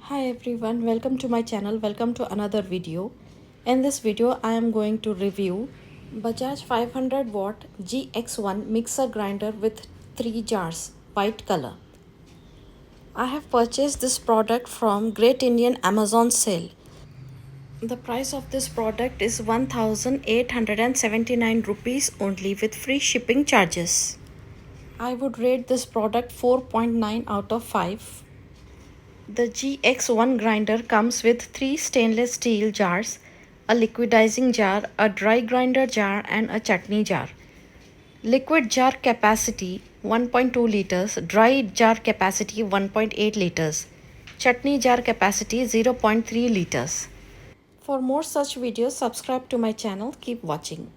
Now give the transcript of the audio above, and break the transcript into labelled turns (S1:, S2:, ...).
S1: Hi everyone, welcome to my channel. Welcome to another video. In this video I am going to review Bajaj 500 watt GX-1 mixer grinder with 3 jars, white color. I have purchased this product from Great Indian Amazon sale. The price of this product is 1879 rupees only with free shipping charges. I would rate this product 4.9 out of 5. The GX-1 grinder comes with 3 stainless steel jars, a liquidizing jar, a dry grinder jar and a chutney jar. Liquid jar capacity 1.2 liters, dry jar capacity 1.8 liters, chutney jar capacity 0.3 liters. For more such videos, subscribe to my channel. Keep watching.